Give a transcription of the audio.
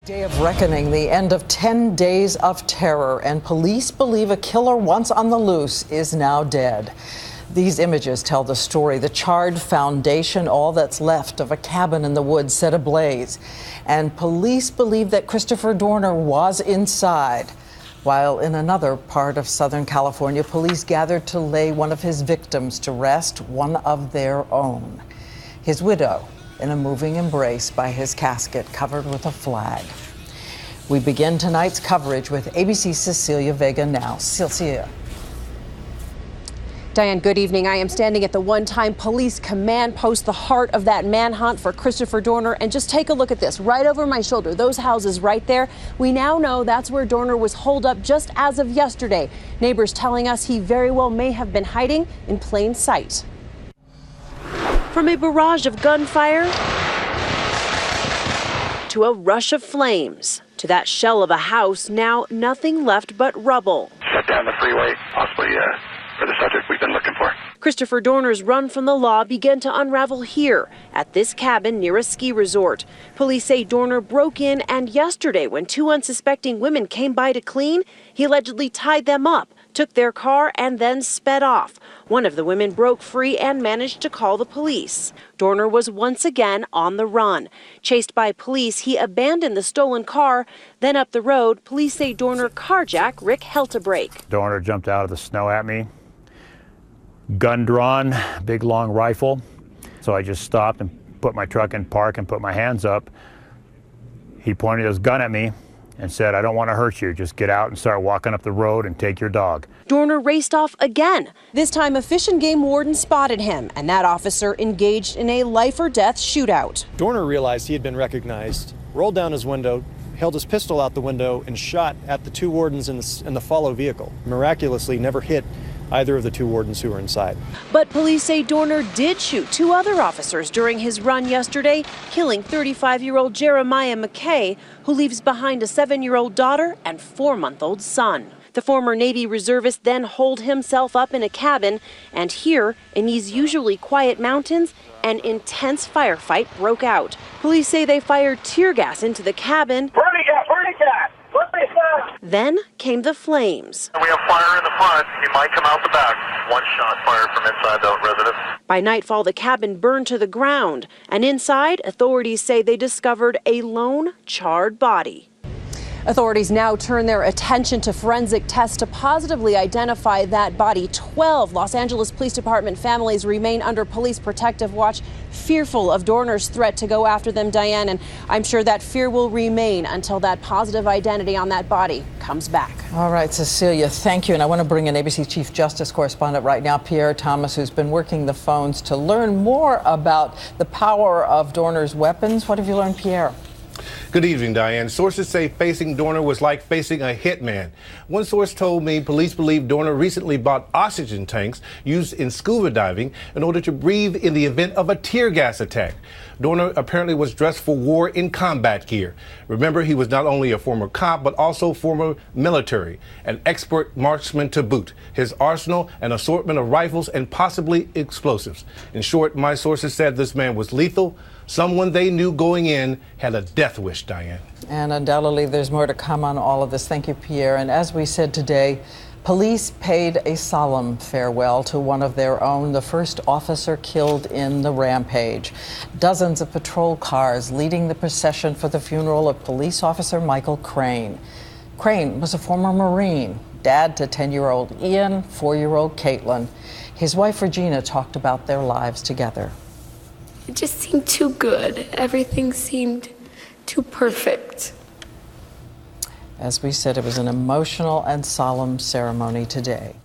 Day of reckoning, the end of 10 days of terror, and police believe a killer once on the loose is now dead. These images tell the story. The charred foundation, all that's left of a cabin in the woods set ablaze. And police believe that Christopher Dorner was inside. While in another part of Southern California, police gathered to lay one of his victims to rest, one of their own. His widow, in a moving embrace by his casket covered with a flag. We begin tonight's coverage with ABC's Cecilia Vega now. Cecilia. Diane, good evening. I am standing at the one-time police command post, the heart of that manhunt for Christopher Dorner. And just take a look at this right over my shoulder, those houses right there. We now know that's where Dorner was holed up just as of yesterday. Neighbors telling us he very well may have been hiding in plain sight. From a barrage of gunfire to a rush of flames to that shell of a house, now nothing left but rubble. Shut down the freeway, possibly for the subject we've been looking for. Christopher Dorner's run from the law began to unravel here at this cabin near a ski resort. Police say Dorner broke in, and yesterday when two unsuspecting women came by to clean, he allegedly tied them up, took their car, and then sped off. One of the women broke free and managed to call the police. Dorner was once again on the run. Chased by police, he abandoned the stolen car. Then up the road, police say Dorner carjacked Rick Heltebrake. Dorner jumped out of the snow at me, gun drawn, big long rifle. So I just stopped and put my truck in park and put my hands up. He pointed his gun at me and said, "I don't want to hurt you. Just get out and start walking up the road and take your dog." Dorner raced off again. This time, a Fish and Game warden spotted him, and that officer engaged in a life-or-death shootout. Dorner realized he had been recognized, rolled down his window, held his pistol out the window, and shot at the two wardens in the follow vehicle. Miraculously, never hit either of the two wardens who were inside. But police say Dorner did shoot two other officers during his run yesterday, killing 35-year-old Jeremiah McKay, who leaves behind a 7-year-old daughter and 4-month-old son. The former Navy reservist then holed himself up in a cabin, and here, in these usually quiet mountains, an intense firefight broke out. Police say they fired tear gas into the cabin. Then came the flames. We have fire in the front. He might come out the back. One shot fired from inside the residence. By nightfall, the cabin burned to the ground, and inside, authorities say they discovered a lone, charred body. Authorities now turn their attention to forensic tests to positively identify that body. 12 Los Angeles Police Department families remain under police protective watch, fearful of Dorner's threat to go after them, Diane, and I'm sure that fear will remain until that positive identity on that body comes back. All right, Cecilia, thank you. And I want to bring in ABC Chief Justice correspondent right now, Pierre Thomas, who's been working the phones to learn more about the power of Dorner's weapons. What have you learned, Pierre? Good evening, Diane. Sources say facing Dorner was like facing a hitman. One source told me police believe Dorner recently bought oxygen tanks used in scuba diving in order to breathe in the event of a tear gas attack. Dorner apparently was dressed for war in combat gear. Remember, he was not only a former cop, but also former military, an expert marksman to boot. His arsenal, an assortment of rifles and possibly explosives. In short, my sources said this man was lethal. Someone they knew going in had a death wish, Diane. And undoubtedly there's more to come on all of this. Thank you, Pierre. And as we said today, police paid a solemn farewell to one of their own, the first officer killed in the rampage. Dozens of patrol cars leading the procession for the funeral of police officer Michael Crane. Crane was a former Marine, dad to 10-year-old Ian, 4-year-old Caitlin. His wife Regina talked about their lives together. It just seemed too good. Everything seemed too perfect. As we said, it was an emotional and solemn ceremony today.